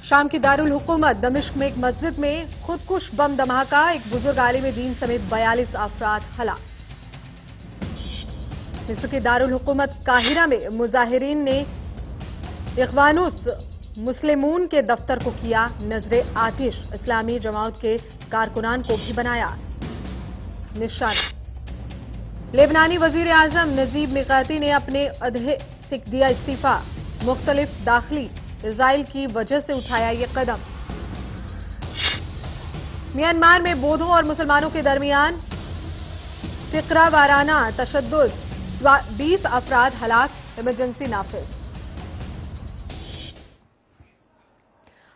शाम की दारुल हुकूमत दमिश्क में एक मस्जिद में खुदकुश बम धमाका, एक बुजुर्ग आलिम दीन समेत 42 अफराद हलाक। मिस्र की दारुल हुकूमत काहिरा में मुजाहिरीन ने इख्वानुस मुस्लिमून के दफ्तर को किया नजरे आतिश, इस्लामी जमात के कारकुनान को भी बनाया निशाना। लेबनानी वजीर आजम नजीब मिकाती ने अपने अहदे से दिया इस्तीफा, मुख्तलिफ दाखिली इज़राइल की वजह से उठाया ये कदम। म्यांमार में बौद्धों और मुसलमानों के दरमियान फिक्रा वाराना तशद्दुद, 20 अफराद हलाक, इमरजेंसी नाफिज।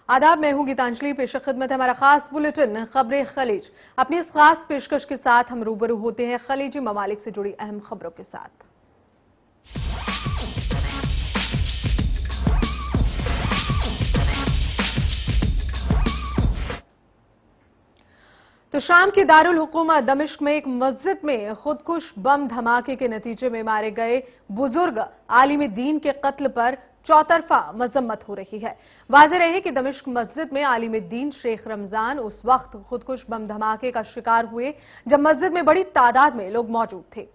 आदाब, मैं हूं गीतांजलि, पेश खिदमत है हमारा खास बुलेटिन खबरें खलीज। अपनी इस खास पेशकश के साथ हम रूबरू होते हैं खलीजी ममालिक से जुड़ी अहम खबरों के साथ। तो शाम की दारुल हुकूमत दमिश्क में एक मस्जिद में खुदकुश बम धमाके के नतीजे में मारे गए बुजुर्ग आलिम दीन के कत्ल पर चौतरफा मजम्मत हो रही है। वाज़ेह रहे कि दमिश्क मस्जिद में आलिम दीन शेख रमजान उस वक्त खुदकुश बम धमाके का शिकार हुए जब मस्जिद में बड़ी तादाद में लोग मौजूद थे।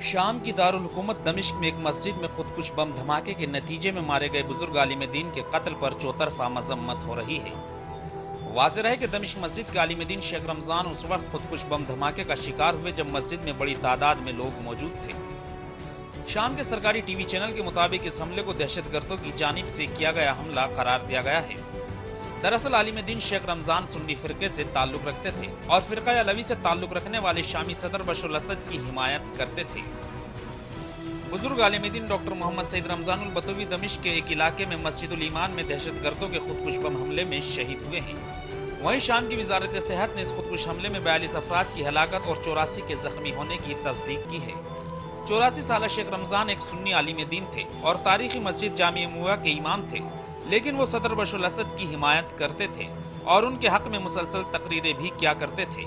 शाम की दारुल हुकूमत दमिश्क में एक मस्जिद में खुदकुश बम धमाके के नतीजे में मारे गए बुजुर्ग आलिम दीन के कत्ल पर चौतरफा मजम्मत हो रही है। वाज़ेह है कि दमिश्क मस्जिद के आलिम दीन शेख रमजान उस वक्त खुदकुश बम धमाके का शिकार हुए जब मस्जिद में बड़ी तादाद में लोग मौजूद थे। शाम के सरकारी टीवी चैनल के मुताबिक इस हमले को दहशतगर्दों की जानिब से किया गया हमला करार दिया गया है। दरअसल आलिम दीन शेख रमजान सुन्नी फिरके से ताल्लुक रखते थे और फिरका अलवी से ताल्लुक रखने वाले शामी सदर बशर असद की हिमायत करते थे। बुजुर्ग आलिम दीन डॉक्टर मोहम्मद सईद रमजानुल बतवी दमिश्क के एक इलाके में मस्जिदुल ईमान में दहशतगर्दों के खुदकुश बम हमले में शहीद हुए हैं। वहीं शाम की वजारत सेहत ने इस खुदकुश हमले में 42 अफराद की हलाकत और 84 के जख्मी होने की तस्दीक की है। 84 साल शेख रमजान एक सुन्नी आलिम दीन थे और तारीखी मस्जिद जामिया मुआ के इमाम थे, लेकिन वो सदर बशर असद की हिमायत करते थे और उनके हक में मुसलसल तकरीरें भी किया करते थे।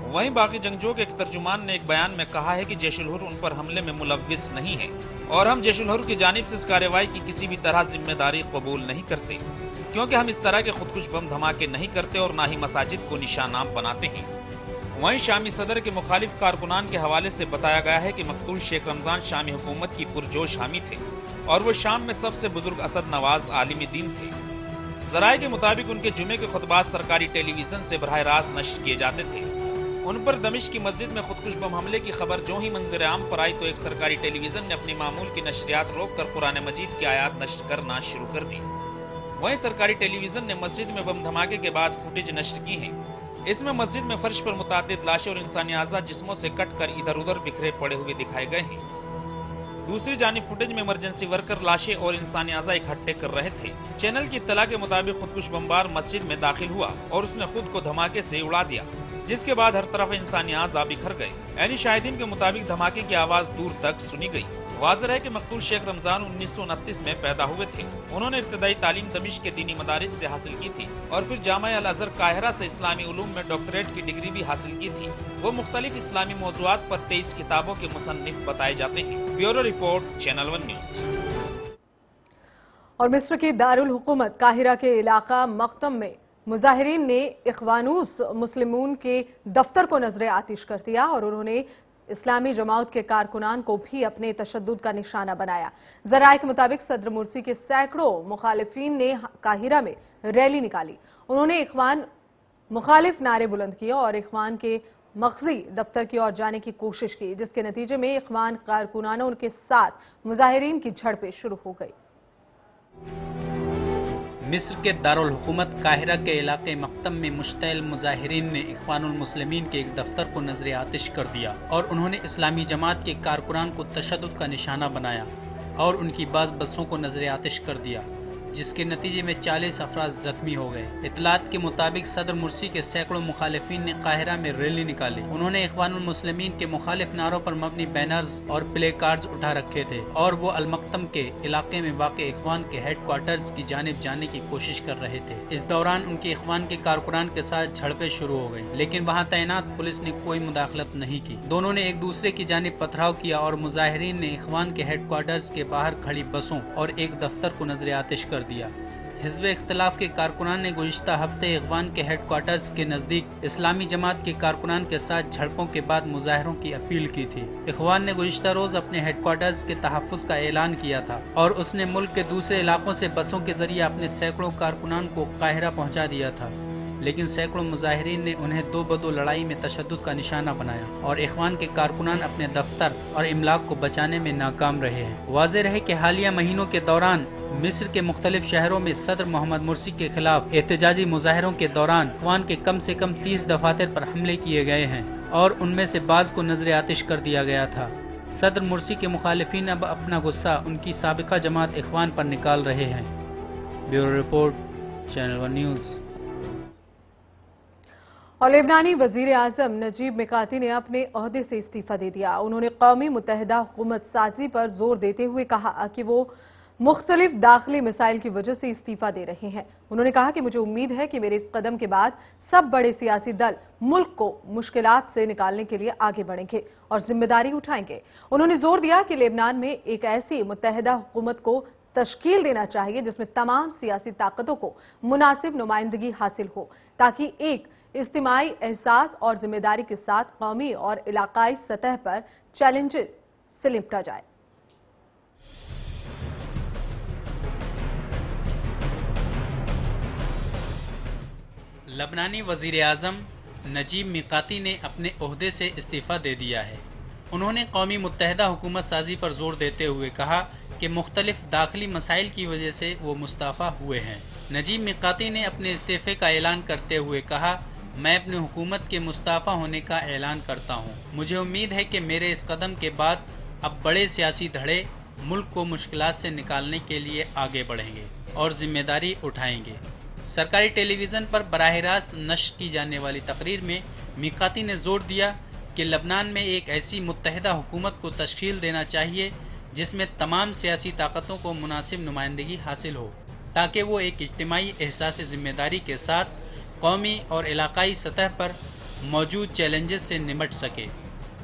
वहीं बाकी जंगजों के एक तर्जुमान ने एक बयान में कहा है कि जैश-उल-हुर उन पर हमले में मुलव्विस नहीं है और हम जैश-उल-हुर की जानिब से इस कार्रवाई की किसी भी तरह जिम्मेदारी कबूल नहीं करते, क्योंकि हम इस तरह के खुदकुश बम धमाके नहीं करते और ना ही मसाजिद को निशाना बनाते हैं। वहीं शामी सदर के मुखालिफ कारकुनान के हवाले से बताया गया है कि मकतूल शेख रमजान शामी हुकूमत की पुरजोश हामी थे और वो शाम में सबसे बुजुर्ग असद नवाज आलिम दीन थे। जराये के मुताबिक उनके जुमे के खुतबात सरकारी टेलीविजन से बराह रास्त नश्र किए जाते थे। उन पर दमिश्क की मस्जिद में खुदकुश बम हमले की खबर जो ही मंजर आम पर आई तो एक सरकारी टेलीविजन ने अपनी मामूल की नशरियात रोककर कुरान मजीद की आयात नश्र करना शुरू कर दी। वहीं सरकारी टेलीविजन ने मस्जिद में बम धमाके के बाद फुटेज नश्र की है। इसमें मस्जिद में फर्श पर मुतादिद लाशें और इंसानी आज़ा जिस्मों से कटकर इधर उधर बिखरे पड़े हुए दिखाए गए हैं। दूसरी जानिब फुटेज में इमरजेंसी वर्कर लाशें और इंसानी आज़ा इकट्ठे कर रहे थे। चैनल की इत्तला के मुताबिक खुदकुश बमबार मस्जिद में दाखिल हुआ और उसने खुद को धमाके से उड़ा दिया, जिसके बाद हर तरफ इंसानी आज़ा बिखर गए। यानी शाहिदीन के मुताबिक धमाके की आवाज दूर तक सुनी गई। वाज़ेह है कि मकतूल शेख रमजान 1929 में पैदा हुए थे। उन्होंने इब्तदाई तालीम दमिश्क के दीनी मदारिस से हासिल की थी और फिर जामिया अल अज़हर काहिरा से इस्लामी उलूम में डॉक्टरेट की डिग्री भी हासिल की थी। वो मुख्तलिफ इस्लामी मौज़ूआत पर 23 किताबों के मुसन्निफ बताए जाते हैं। Bureau report, channel 1 news. और मिस्र की दारुल हुकूमत काहिरा के इलाका मख्तम में मुजाहिरीन ने इख्वानुस मुस्लिमून के दफ्तर को नजरे आतिश कर दिया और उन्होंने इस्लामी जमात के कारकुनान को भी अपने तशद्दुद का निशाना बनाया। जराये के मुताबिक सदर मुर्सी के सैकड़ों मुखालिफिन ने काहिरा में रैली निकाली। उन्होंने इख्वान मुखालिफ नारे बुलंद किए और इख्वान के मखजी दफ्तर की ओर जाने की कोशिश की, जिसके नतीजे में इख्वान कारकुनानों के साथ मुजाहिरीन की झड़पें शुरू हो गई। मिस्र के दारुल हुकूमत काहिरा के इलाके मक्तम में मुश्तइल मुजाहिरीन ने इख्वानुल मुस्लिमीन के एक दफ्तर को नजरे आतिश कर दिया और उन्होंने इस्लामी जमात के कारकुनान को तशद्दुद का निशाना बनाया और उनकी बाज़ बसों को नजरे आतिश कर दिया। जिस के नतीजे में 40 अफराद जख्मी हो गए। इतलात के मुताबिक सदर मुर्सी के सैकड़ों मुखालिफिन ने काहिरा में रैली निकाली। उन्होंने इख्वानुल मुस्लिमीन के मुखालिफ नारों पर मबनी बैनर्स और प्ले कार्ड्स उठा रखे थे और वो अलमक्तम के इलाके में वाक़ इख्वान के हेडक्वार्टर्स की जानिब जाने की कोशिश कर रहे थे। इस दौरान उनके इख्वान के कारकुनान के साथ झड़पें शुरू हो गई, लेकिन वहाँ तैनात पुलिस ने कोई मुदाखलत नहीं की। दोनों ने एक दूसरे की जानिब पथराव किया और मुजाहिरीन ने इख्वान के हेडक्वार्टर्स के बाहर खड़ी बसों और एक दफ्तर को नजर आतिश कर दिया। हिज़्ब इख्तिलाफ के कारकुनान ने गुज़िश्ता हफ्ते इख्वान के हेडक्वार्टर्स के नज़दीक इस्लामी जमात के कारकुनान के साथ झड़पों के बाद मुजाहिरों की अपील की थी। इख्वान ने गुज़िश्ता रोज अपने हेडक्वार्टर्स के तहफ़्फ़ुज़ का ऐलान किया था और उसने मुल्क के दूसरे इलाकों से बसों के जरिए अपने सैकड़ों कारकुनान को काहिरा पहुंचा दिया था, लेकिन सैकड़ों मुजाहिरीन ने उन्हें दो बदो लड़ाई में तशद्दुद का निशाना बनाया और इख्वान के कारकुनान अपने दफ्तर और इमलाक को बचाने में नाकाम रहे हैं। वाज़ेह रहे कि हालिया महीनों के दौरान मिस्र के मुख्तलिफ शहरों में सदर मोहम्मद मुर्सी के खिलाफ एहतजाजी मुजाहिरों के दौरान इख्वान के कम से कम 30 दफातर पर हमले किए गए हैं और उनमें से बाज़ को नजर आतिश कर दिया गया था। सदर मुर्सी के मुखालिफिन अब अपना गुस्सा उनकी साबिका जमात इख्वान पर निकाल रहे हैं। Bureau report, channel 1 news. और लेबनानी वजीर आजम नजीब मिकाती ने अपने ओहदे से इस्तीफा दे दिया। उन्होंने कौमी मुत्तहिदा हुकूमत साजी पर जोर देते हुए कहा कि वो मुख्तलिफ दाखिली मिसाइल की वजह से इस्तीफा दे रहे हैं। उन्होंने कहा कि मुझे उम्मीद है कि मेरे इस कदम के बाद सब बड़े सियासी दल मुल्क को मुश्किलात से निकालने के लिए आगे बढ़ेंगे और जिम्मेदारी उठाएंगे। उन्होंने जोर दिया कि लेबनान में एक ऐसी मुत्तहिदा हुकूमत को तश्कील देना चाहिए जिसमें तमाम सियासी ताकतों को मुनासिब नुमाइंदगी हासिल हो, ताकि एक इज्तिमाई एहसास और जिम्मेदारी के साथ कौमी और इलाकाई सतह पर चैलेंजेस से निपटा जाए। लबनानी वजीर आजम नजीब मिकाती ने अपने ओहदे से इस्तीफा दे दिया है। उन्होंने कौमी मुत्तहिदा हुकूमत साजी पर जोर देते हुए कहा कि मुख्तलिफ दाखिली मसाइल की वजह से वो मुस्तफ़ा हुए हैं। नजीब मिकाती ने अपने इस्तीफे का ऐलान करते हुए कहा, मैं अपनी हुकूमत के मुस्तफ़ा होने का ऐलान करता हूँ। मुझे उम्मीद है कि मेरे इस कदम के बाद अब बड़े सियासी धड़े मुल्क को मुश्किलात से निकालने के लिए आगे बढ़ेंगे और जिम्मेदारी उठाएंगे। सरकारी टेलीविज़न पर बराह रास्त नश्र की जाने वाली तकरीर में मिकाती ने जोर दिया कि लबनान में एक ऐसी मुत्तहिदा हुकूमत को तश्कील देना चाहिए जिसमें तमाम सियासी ताकतों को मुनासिब नुमाइंदगी हासिल हो, ताकि वो एक इज्तिमाई एहसास ज़िम्मेदारी के साथ कौमी और इलाकाई सतह पर मौजूद चैलेंजेस से निपट सके।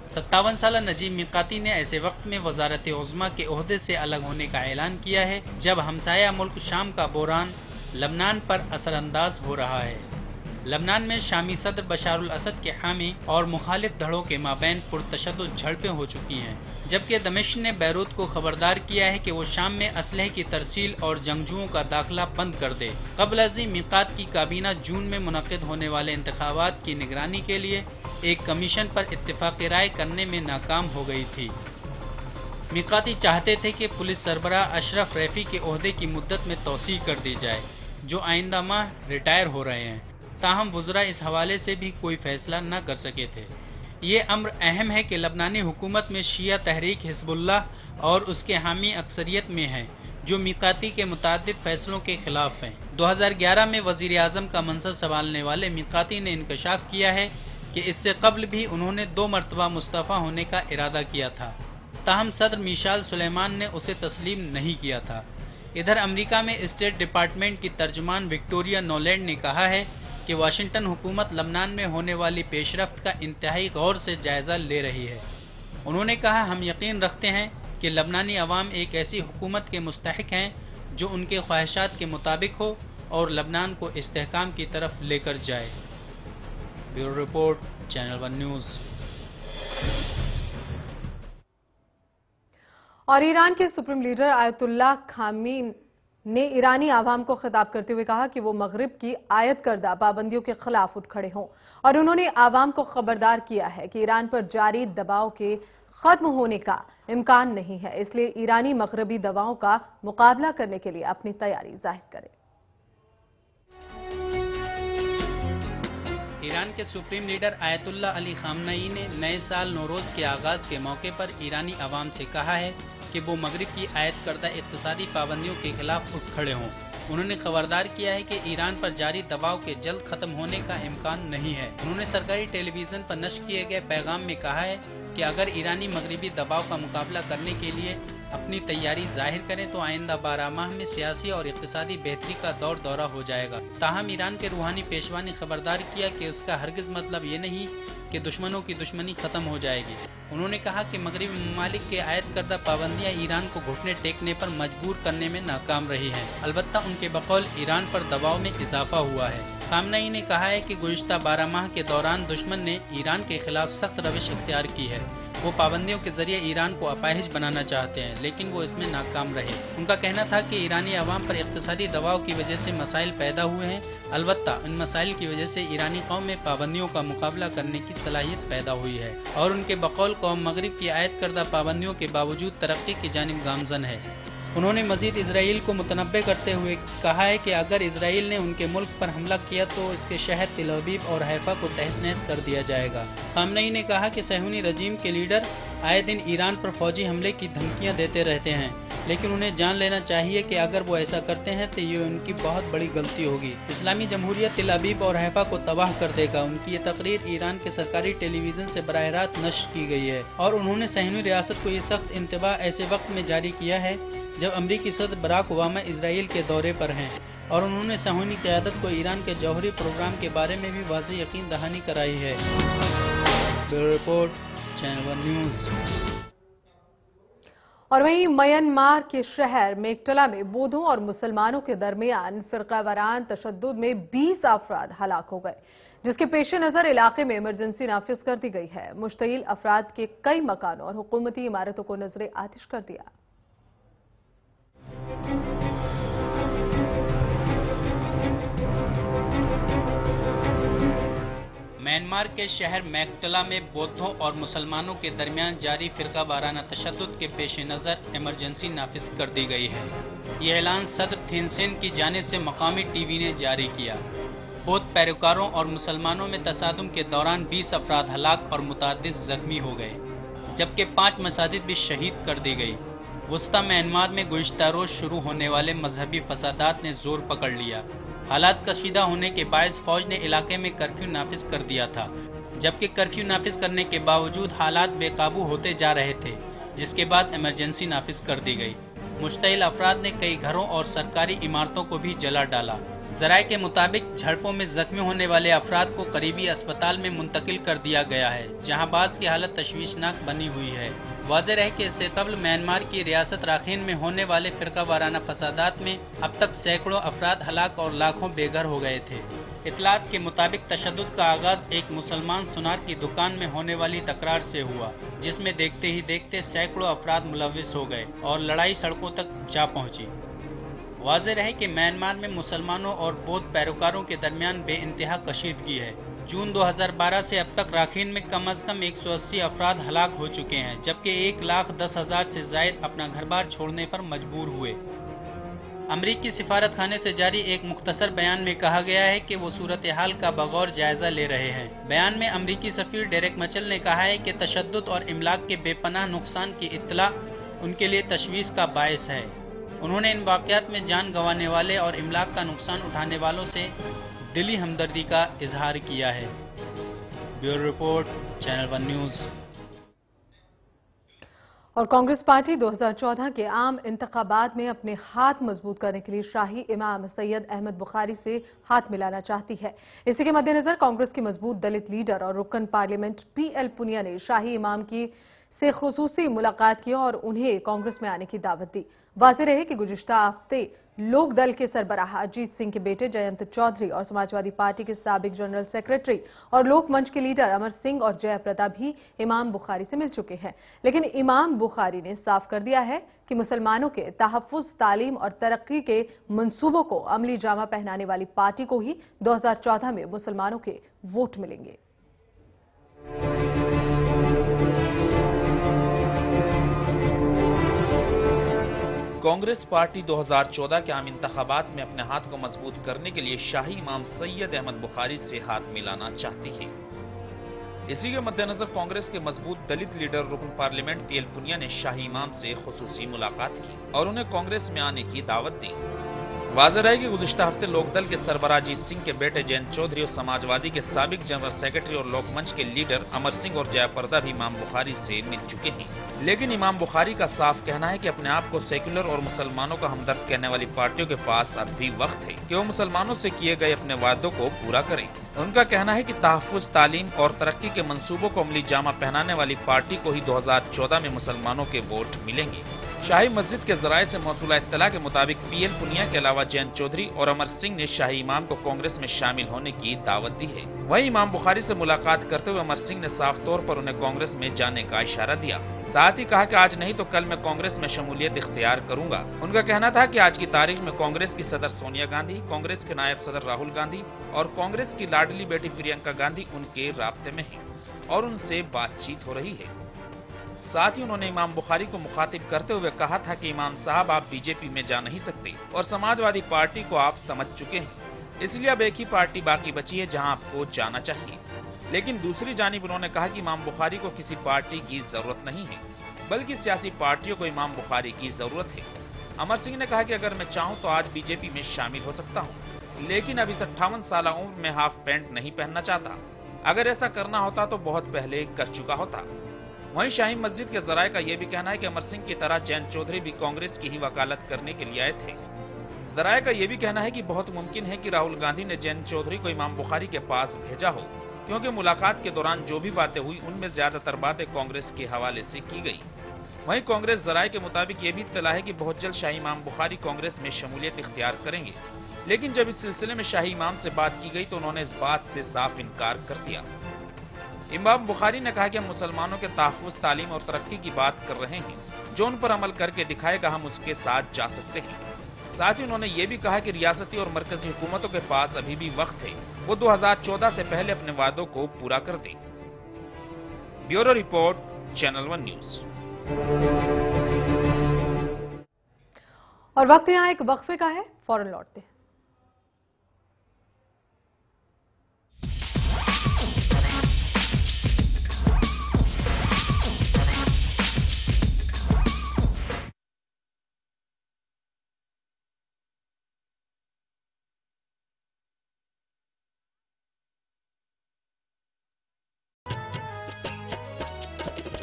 57 साला नजीब मिकाती ने ऐसे वक्त में वजारत उज़्मा के ओहदे से अलग होने का ऐलान किया है जब हमसाया मुल्क शाम का बहरान लबनान पर असरअंदाज हो रहा है। लबनान में शामी सदर बशारुल असद के हामी और मुखालिफ धड़ों के माबैन पुरतशद्दुद झड़पें हो चुकी हैं, जबकि दमिश्क ने बैरूत को खबरदार किया है कि वो शाम में असलहे की तरसील और जंगजुओं का दाखिला बंद कर दे। कबल अज़ी मिकात की काबीना जून में मुनक़िद होने वाले इंतखाबात की निगरानी के लिए एक कमीशन पर इत्तिफ़ाक़ राय करने में नाकाम हो गई थी। मिकाती चाहते थे कि पुलिस सरबराह अशरफ रैफी के ओहदे की मुद्दत में तौसीह कर दी जाए, जो आइंदा माह रिटायर हो रहे हैं। ताहम वज़रा इस हवाले से भी कोई फैसला न कर सके थे। ये अम्र अहम है कि लबनानी हुकूमत में शिया तहरीक हिज़्बुल्लाह और उसके हामी अक्सरियत में है, जो मिकाती के मुताद्दिद फैसलों के खिलाफ हैं। 2011 में वज़ीर आज़म का मनसब संभालने वाले मिकाती ने इंकशाफ किया है कि इससे कबल भी उन्होंने 2 मरतबा मुस्तफ़ा होने का इरादा किया था, ताहम सदर मिशाल सुलेमान ने उसे तस्लीम नहीं किया था। इधर अमेरिका में स्टेट डिपार्टमेंट की तर्जुमान विक्टोरिया नोलैंड ने कहा है कि वाशिंगटन हुकूमत लबनान में होने वाली पेशरफ्त का इंतहाई गौर से जायजा ले रही है। उन्होंने कहा, हम यकीन रखते हैं कि लबनानी अवाम एक ऐसी हुकूमत के मुस्तहिक हैं जो उनके ख्वाहिशात के मुताबिक हो और लबनान को इस्तेहकाम की तरफ लेकर जाए। Bureau report, channel 1 news. और ईरान के सुप्रीम लीडर आयतुल्लाह खामेनी ने ईरानी आवाम को खिताब करते हुए कहा कि वो मगरिब की आयत करदा पाबंदियों के खिलाफ उठ खड़े हों और उन्होंने आवाम को खबरदार किया है कि ईरान पर जारी दबाव के खत्म होने का इम्कान नहीं है, इसलिए ईरानी मगरबी दबाव का मुकाबला करने के लिए अपनी तैयारी जाहिर करे। ईरान के सुप्रीम लीडर आयतुल्लाह अली खामनई ने नए साल नौरोज के आगाज के मौके पर ईरानी आवाम से कहा है कि वो मगरिब की आयत करदा इक्तिसादी पाबंदियों के खिलाफ उठ खड़े हों उन्होंने खबरदार किया है कि ईरान पर जारी दबाव के जल्द खत्म होने का इम्कान नहीं है। उन्होंने सरकारी टेलीविजन पर नश्र किए गए पैगाम में कहा है कि अगर ईरानी मगरिबी दबाव का मुकाबला करने के लिए अपनी तैयारी जाहिर करें तो आइंदा 12 माह में सियासी और इक़्तिसादी बेहतरी का दौरा हो जाएगा। ताहम ईरान के रूहानी पेशवा ने खबरदार किया कि उसका हरगिज मतलब ये नहीं कि दुश्मनों की दुश्मनी खत्म हो जाएगी। उन्होंने कहा कि मगरिबी ममालिक के आयद करदा पाबंदियां ईरान को घुटने टेकने पर मजबूर करने में नाकाम रही हैं। अलबत्ता उनके बकौल ईरान पर दबाव में इजाफा हुआ है। खामनेई ने कहा है कि गुज़िश्ता 12 माह के दौरान दुश्मन ने ईरान के खिलाफ सख्त रविश इख्तियार की है। वो पाबंदियों के जरिए ईरान को अपाहिज बनाना चाहते हैं, लेकिन वो इसमें नाकाम रहे। उनका कहना था कि ईरानी अवाम पर इक़्तिसादी दबाव की वजह से मसाइल पैदा हुए हैं, अलबत्ता इन मसाइल की वजह से ईरानी कौम में पाबंदियों का मुकाबला करने की सलाहियत पैदा हुई है और उनके बकौल कौम मगरिब की आयद करदा पाबंदियों के बावजूद तरक्की की जानिब गामजन है। उन्होंने मजीद इसराइल को मुतनब्बे करते हुए कहा है कि अगर इसराइल ने उनके मुल्क पर हमला किया तो इसके शहर तेल अवीव और हैफा को तहस नहस कर दिया जाएगा। खामनेई ने कहा कि सहूनी रजीम के लीडर आए दिन ईरान पर फौजी हमले की धमकियां देते रहते हैं, लेकिन उन्हें जान लेना चाहिए कि अगर वो ऐसा करते हैं तो ये उनकी बहुत बड़ी गलती होगी। इस्लामी जमहूरियत तेल अवीव और हैफा को तबाह कर देगा। उनकी ये तकरीर ईरान के सरकारी टेलीविजन से बराह रास्त नश्र की गई है और उन्होंने सहूनी रियासत को ये सख्त इंतबाह ऐसे वक्त में जारी किया है जब अमरीकी सदर बराक ओबामा इसराइल के दौरे पर हैं और उन्होंने सहूनी क़यादत को ईरान के जौहरी प्रोग्राम के बारे में भी वाज़ेह यकीन दहानी कराई है। Bureau report, channel one news. और वहीं म्यांमार के शहर मेकटला में बौद्धों और मुसलमानों के दरमियान फिरकावारान तशद्दुद में 20 अफराद हलाक हो गए, जिसके पेश नज़र इलाके में इमरजेंसी नाफिज कर दी गई है। मुश्तइल अफराद के कई मकानों और हुकूमती इमारतों को नजर आतिश कर दिया। म्यांमार के शहर मेकटला में बौद्धों और मुसलमानों के दरमियान जारी फिरका वाराना तशद्दुद के पेश नज़र इमरजेंसी नाफिज कर दी गई है। ये ऐलान सदर थिन सेन की जानिब से मकामी टीवी ने जारी किया। बौद्ध पैरोकारों और मुसलमानों में तसादुम के दौरान 20 अफराद हलाक और मुतअद्दिद जख्मी हो गए, जबकि 5 मसाजिद भी शहीद कर दी गई। वस्ता म्यांमार में गुज़िश्ता रोज शुरू होने वाले मजहबी फसादात ने जोर पकड़ लिया। हालात कशीदा होने के बायस फौज ने इलाके में कर्फ्यू नाफिज कर दिया था, जबकि कर्फ्यू नाफिज करने के बावजूद हालात बेकाबू होते जा रहे थे, जिसके बाद इमरजेंसी नाफिज कर दी गई। मुश्तइल अफराद ने कई घरों और सरकारी इमारतों को भी जला डाला। ज़राए के मुताबिक झड़पों में जख्मी होने वाले अफराद को करीबी अस्पताल में मुंतकिल कर दिया गया है, जहां बाज़ की हालत तशवीशनाक बनी हुई है। वाज़ेह है कि इससे कबल म्यांमार की रियासत राखीन में होने वाले फिरका वाराना फसादात में अब तक सैकड़ों अफराद हलाक और लाखों बेघर हो गए थे। इतलात के मुताबिक तशद्दुद का आगाज एक मुसलमान सुनार की दुकान में होने वाली तकरार से हुआ, जिसमें देखते ही देखते सैकड़ों अफराद मुलविस हो गए और लड़ाई सड़कों तक जा पहुंची। वाज़ेह है कि म्यांमार में मुसलमानों और बौद्ध पैरोकारों के दरमियान बेइंतहा कशीदगी है। जून 2012 से अब तक राखीन में कम अज कम 180 अफराद हलाक हो चुके हैं, जबकि 1,10,000 से जायद अपना घर बार छोड़ने पर मजबूर हुए। अमरीकी सिफारत खाने से जारी एक मुख्तसर बयान में कहा गया है कि वो सूरत हाल का बगौर जायजा ले रहे हैं। बयान में अमरीकी सफीर डेरेक मचल ने कहा है कि तशद्दुद और इमलाक के बेपनाह नुकसान की इत्तला उनके लिए तशवीश का बायस है। उन्होंने इन वाक़यात में जान गंवाने वाले और इमलाक का नुकसान उठाने वालों से दिली हमदर्दी का इजहार किया है। Bureau report, channel one news. और कांग्रेस पार्टी 2014 के आम इंतखाबात में अपने हाथ मजबूत करने के लिए शाही इमाम सैयद अहमद बुखारी से हाथ मिलाना चाहती है। इसी के मद्देनजर कांग्रेस की मजबूत दलित लीडर और रुकन पार्लियामेंट PL पुनिया ने शाही इमाम से खुसूसी मुलाकात की और उन्हें कांग्रेस में आने की दावत दी। वाज़ेह रहे कि गुज़िश्ता हफ्ते लोक दल के सरबराह अजीत सिंह के बेटे जयंत चौधरी और समाजवादी पार्टी के साबिक जनरल सेक्रेटरी और लोक मंच के लीडर अमर सिंह और जयप्रदा भी इमाम बुखारी से मिल चुके हैं, लेकिन इमाम बुखारी ने साफ कर दिया है कि मुसलमानों के तहफ़्फ़ुज़, तालीम और तरक्की के मंसूबों को अमली जामा पहनाने वाली पार्टी को ही 2014 में मुसलमानों के वोट मिलेंगे। कांग्रेस पार्टी 2014 के आम इंतखाबात में अपने हाथ को मजबूत करने के लिए शाही इमाम सैयद अहमद बुखारी से हाथ मिलाना चाहती है। इसी के मद्देनजर कांग्रेस के मजबूत दलित लीडर रुकन पार्लियामेंट PL पुनिया ने शाही इमाम से खुसूसी मुलाकात की और उन्हें कांग्रेस में आने की दावत दी। वाज़ेह रहे कि गुज़िश्ता हफ्ते लोकदल के सरबराह अजीत सिंह के बेटे जयंत चौधरी और समाजवादी के साबिक जनरल सेक्रेटरी और लोकमंच के लीडर अमर सिंह और जयाप्रदा भी इमाम बुखारी से मिल चुके हैं। लेकिन इमाम बुखारी का साफ कहना है कि अपने आप को सेक्युलर और मुसलमानों का हमदर्द कहने वाली पार्टियों के पास अब भी वक्त है कि वो मुसलमानों से किए गए अपने वादों को पूरा करें। उनका कहना है कि तहफ़्फ़ुज़, तालीम और तरक्की के मंसूबों को अमली जामा पहनाने वाली पार्टी को ही 2014 में मुसलमानों के वोट मिलेंगे। शाही मस्जिद के जराये से मौसूला इत्तला के मुताबिक पीएल पुनिया के अलावा जयंत चौधरी और अमर सिंह ने शाही इमाम को कांग्रेस में शामिल होने की दावत दी है। वहीं इमाम बुखारी से मुलाकात करते हुए अमर सिंह ने साफ तौर पर उन्हें कांग्रेस में जाने का इशारा दिया। साथ ही कहा कि आज नहीं तो कल मैं कांग्रेस में शमूलियत इख्तियार करूंगा। उनका कहना था कि आज की तारीख में कांग्रेस की सदर सोनिया गांधी, कांग्रेस के नायब सदर राहुल गांधी और कांग्रेस की लाडली बेटी प्रियंका गांधी उनके राब्ते में हैं और उनसे बातचीत हो रही है। साथ ही उन्होंने इमाम बुखारी को मुखातिब करते हुए कहा था कि इमाम साहब, आप बीजेपी में जा नहीं सकते और समाजवादी पार्टी को आप समझ चुके हैं, इसलिए अब एक ही पार्टी बाकी बची है जहां आपको जाना चाहिए। लेकिन दूसरी जानिब उन्होंने कहा कि इमाम बुखारी को किसी पार्टी की जरूरत नहीं है, बल्कि सियासी पार्टियों को इमाम बुखारी की जरूरत है। अमर सिंह ने कहा कि अगर मैं चाहूं तो आज बीजेपी में शामिल हो सकता हूं, लेकिन अब इस 58 साल उम्र में हाफ पैंट नहीं पहनना चाहता। अगर ऐसा करना होता तो बहुत पहले कर चुका होता। वहीं शाही मस्जिद के जराये का यह भी कहना है कि अमर सिंह की तरह जयंत चौधरी भी कांग्रेस की ही वकालत करने के लिए आए थे। जराये का यह भी कहना है कि बहुत मुमकिन है कि राहुल गांधी ने जयंत चौधरी को इमाम बुखारी के पास भेजा हो, क्योंकि मुलाकात के दौरान जो भी बातें हुई उनमें ज्यादातर बातें कांग्रेस के हवाले से की गई। वहीं कांग्रेस जराये के मुताबिक ये भी इत्तला है कि बहुत जल्द शाही इमाम बुखारी कांग्रेस में शमूलियत इख्तियार करेंगे। लेकिन जब इस सिलसिले में शाही इमाम से बात की गई तो उन्होंने इस बात से साफ इनकार कर दिया। इमाम बुखारी ने कहा कि हम मुसलमानों के तहफ़्फ़ुज़, तालीम और तरक्की की बात कर रहे हैं, जो उन पर अमल करके दिखाएगा हम उसके साथ जा सकते हैं। साथ ही उन्होंने ये भी कहा कि रियासती और मरकजी हुकूमतों के पास अभी भी वक्त है, वो 2014 से पहले अपने वादों को पूरा कर दें। Bureau report, channel 1 news. और वक्त यहाँ एक वक्फे का है, फौरन लौटते हैं।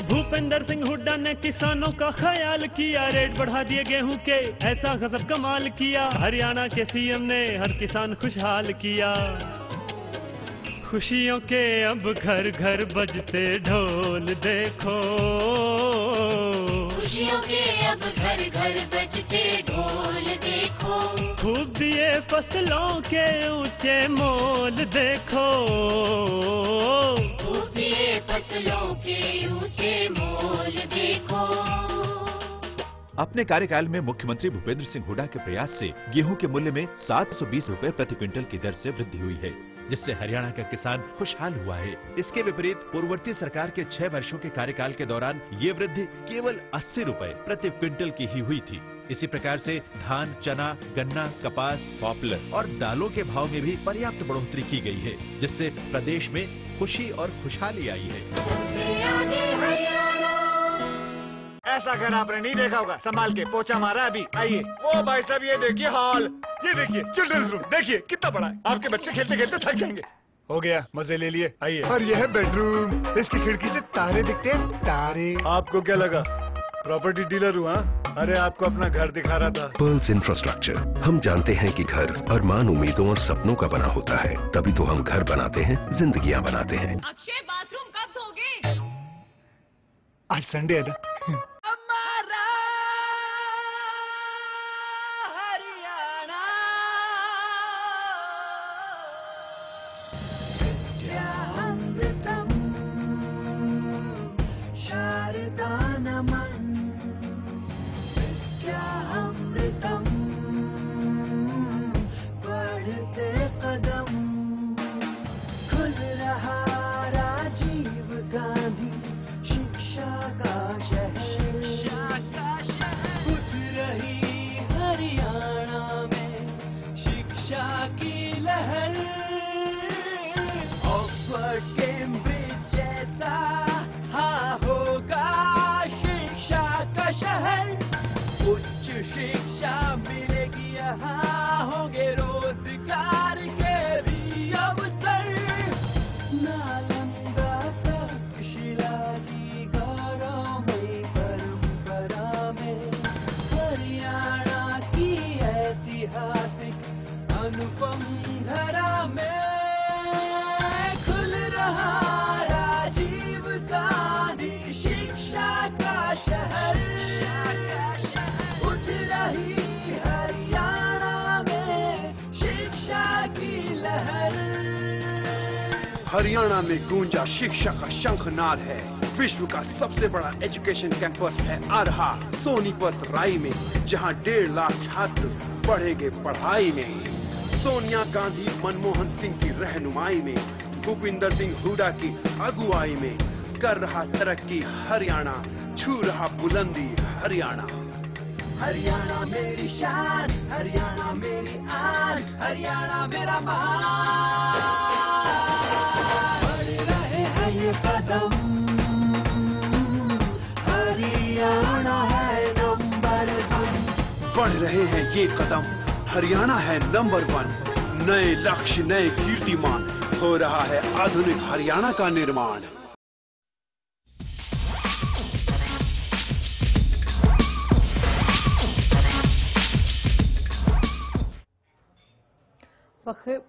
भूपेंद्र सिंह हुड्डा ने किसानों का ख्याल किया, रेट बढ़ा दिए गेहूं के, ऐसा गजब कमाल किया। हरियाणा के सीएम ने हर किसान खुशहाल किया। खुशियों के अब घर घर बजते ढोल देखो, खुशियों के अब घर घर बजते ढोल देखो। खूब दिए फसलों के ऊंचे मोल देखो, खूब दिए फसलों के ऊंचे मोल देखो। अपने कार्यकाल में मुख्यमंत्री भूपेंद्र सिंह हुड्डा के प्रयास से गेहूं के मूल्य में 720 रुपए प्रति क्विंटल की दर से वृद्धि हुई है, जिससे हरियाणा का किसान खुशहाल हुआ है। इसके विपरीत पूर्ववर्ती सरकार के 6 वर्षों के कार्यकाल के दौरान ये वृद्धि केवल 80 रुपए प्रति क्विंटल की ही हुई थी। इसी प्रकार से धान, चना, गन्ना, कपास, पॉपुलर और दालों के भाव में भी पर्याप्त बढ़ोतरी की गई है, जिससे प्रदेश में खुशी और खुशहाली आई है। ऐसा घर आपने नहीं देखा होगा, संभाल के पोछा मारा अभी। आइए, वो भाई साहब ये देखिए हॉल, ये देखिए चिल्ड्रंस रूम, देखिए कितना बड़ा है। आपके बच्चे खेलते खेलते थक जाएंगे। हो गया, मजे ले लिए। आइए। और ये है बेडरूम, इसकी खिड़की से तारे दिखते हैं, तारे। आपको क्या लगा प्रॉपर्टी डीलर हुआ? अरे आपको अपना घर दिखा रहा था। Pearls infrastructure. हम जानते हैं कि घर अरमान, उम्मीदों और सपनों का बना होता है, तभी तो हम घर बनाते हैं, जिंदगियां बनाते हैं। अक्षय, बाथरूम कब धोगे? आज संडे है ना। शिक्षा मिलेगी यहाँ होंगे रोजगार के भी अवसर। नालंदा तक शिलागी गौरव में परंपरा में हरियाणा की ऐतिहासिक अनुपम धरा में खुल रहा राजीव गांधी शिक्षा का शहर। उठ रही हरियाणा में शिक्षा की लहर। हरियाणा में गूंजा शिक्षा का शंखनाद है। विश्व का सबसे बड़ा एजुकेशन कैंपस है आ रहा सोनीपत राई में, जहां 1.5 लाख छात्र पढ़ेंगे पढ़ाई में। सोनिया गांधी मनमोहन सिंह की रहनुमाई में, भूपिंदर सिंह हुड्डा की अगुवाई में कर रहा तरक्की हरियाणा, छू रहा बुलंदी हरियाणा। हरियाणा मेरी शान, हरियाणा मेरी आन, हरियाणा मेरा मान। बढ़ रहे हैं ये कदम, हरियाणा है नंबर 1। बढ़ रहे हैं ये कदम, हरियाणा है नंबर 1। नए लक्ष्य नए कीर्तिमान, हो रहा है आधुनिक हरियाणा का निर्माण।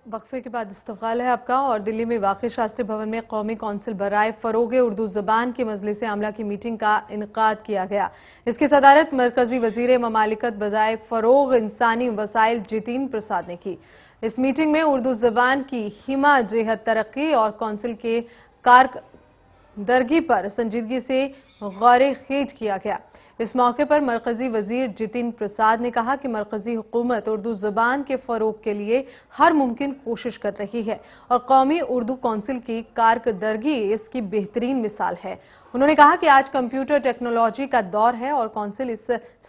वक्फे के बाद इस्तक़बाल है आपका। और दिल्ली में वाक़ शास्त्री भवन में कौमी कौंसिल बराए फ़रोग़ उर्दू ज़बान की मजलिस आमला की मीटिंग का इनक़ाद किया गया। इसकी सदारत मरकज़ी वज़ीर ममालिकत बज़ाए फ़रोग़ इंसानी वसाइल जितिन प्रसाद ने की। इस मीटिंग में उर्दू ज़बान की हिमा जेहत तरक्की और कौंसिल के कारकर्दगी पर संजीदगी से गौर खीज किया गया। इस मौके पर मरकजी वजीर जितिन प्रसाद ने कहा कि मरकजी हुकूमत उर्दू ज़बान के फ़रोग़ के लिए हर मुमकिन कोशिश कर रही है और कौमी उर्दू कौंसिल की कारकर्दगी इसकी बेहतरीन मिसाल है। उन्होंने कहा कि आज कंप्यूटर टेक्नोलॉजी का दौर है और कौंसिल इस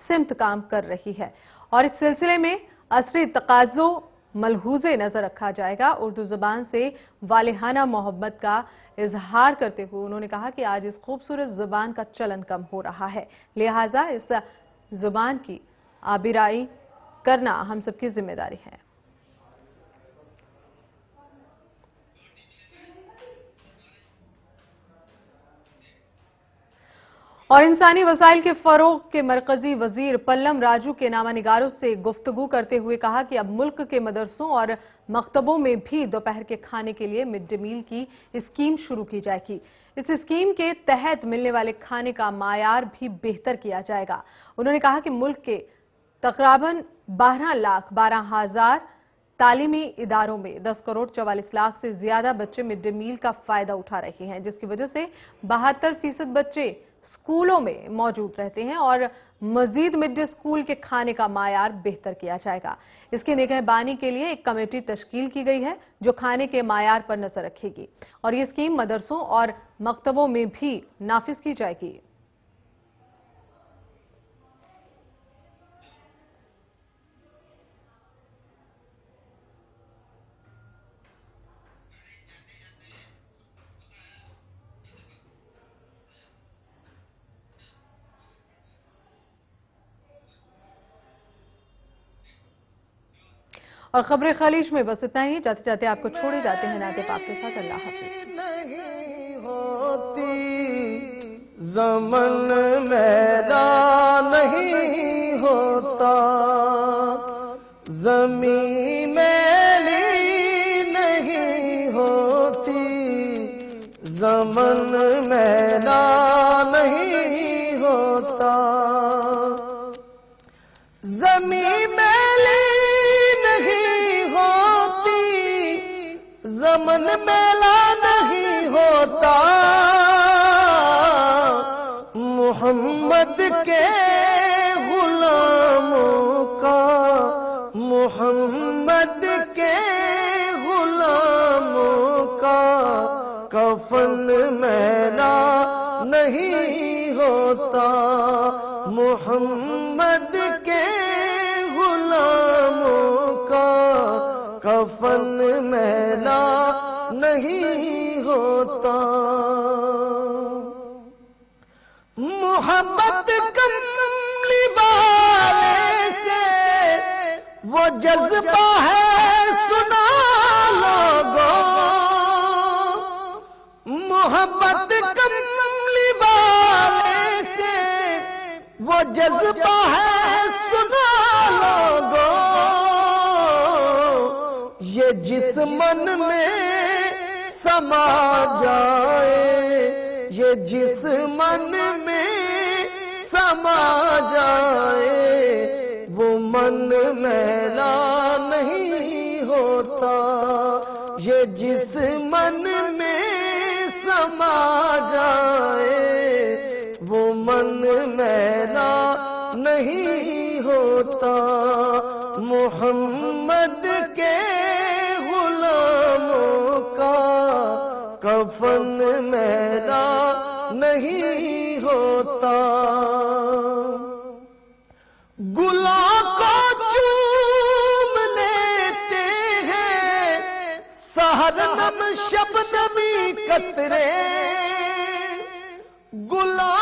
सिमत काम कर रही है और इस सिलसिले में असरी तकाज़ों मलहूज़े नजर रखा जाएगा। उर्दू ज़बान से वालिहाना मोहब्बत का इजहार करते हुए उन्होंने कहा कि आज इस खूबसूरत ज़बान का चलन कम हो रहा है, लिहाजा इस ज़ुबान की आबिराई करना हम सबकी जिम्मेदारी है। और इंसानी वसाइल के फ़रोग़ के मरकजी वजीर पल्लम राजू के नामानिगारों से गुफ्तगू करते हुए कहा कि अब मुल्क के मदरसों और मकतबों में भी दोपहर के खाने के लिए मिड डे मील की स्कीम शुरू की जाएगी। इस स्कीम के तहत मिलने वाले खाने का मायार भी बेहतर किया जाएगा। उन्होंने कहा कि मुल्क के तकरीबन 12,12,000 तालीमी इदारों में 10 करोड़ 44 लाख से ज्यादा बच्चे मिड डे मील का फायदा उठा रहे हैं, जिसकी वजह से 72% बच्चे स्कूलों में मौजूद रहते हैं और मजीद मिड डे स्कूल के खाने का मायार बेहतर किया जाएगा। इसकी निगहबानी के लिए एक कमेटी तश्कील की गई है जो खाने के मायार पर नजर रखेगी और ये स्कीम मदरसों और मकतबों में भी नाफिज की जाएगी। और खबरें खलीज में बस इतना ही। जाते जाते आपको छोड़े जाते हैं नाते पाक के साथ। अल्लाह हाफिज। नहीं होती ज़मन मैदान नहीं होता, ज़मीं मैली नहीं होती, ज़मन मैदान नहीं होता, ज़मीं मैली ज़मन मेला नहीं होता, मोहम्मद के गुलामों का, मोहम्मद के गुलामों का कफन मेला नहीं होता, मोहम्मद के गुलामों का कफन मैला नहीं होता। मोहब्बत कमली वाले से वो وہ جذبہ ہے سنا لوگوں، محبت کملی والے سے وہ جذبہ ہے سنا لوگوں، یہ جس من میں سما جائے، یہ جس من میں سما جائے، وہ من میلا نہیں ہوتا، یہ جس من میں سما جائے، وہ من میلا نہیں ہوتا۔ محمد کے غلاموں کا کفن میلا نہیں ہوتا۔ گلوں کو چوم لیتے ہیں سحر نم شبنمی قطرے، گلوں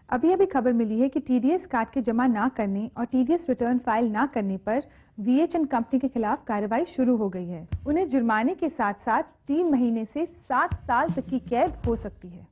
ابھی خبر ملی ہے کہ ٹی ڈی ایس کارڈ کے جمع نہ کرنے اور T D S return file نہ کرنے پر وی ایچ این کمپنی کے خلاف کارروائی شروع ہو گئی ہے۔ انہیں جرمانے کے ساتھ ساتھ 3 مہینے سے 7 سال تک کی قید ہو سکتی ہے۔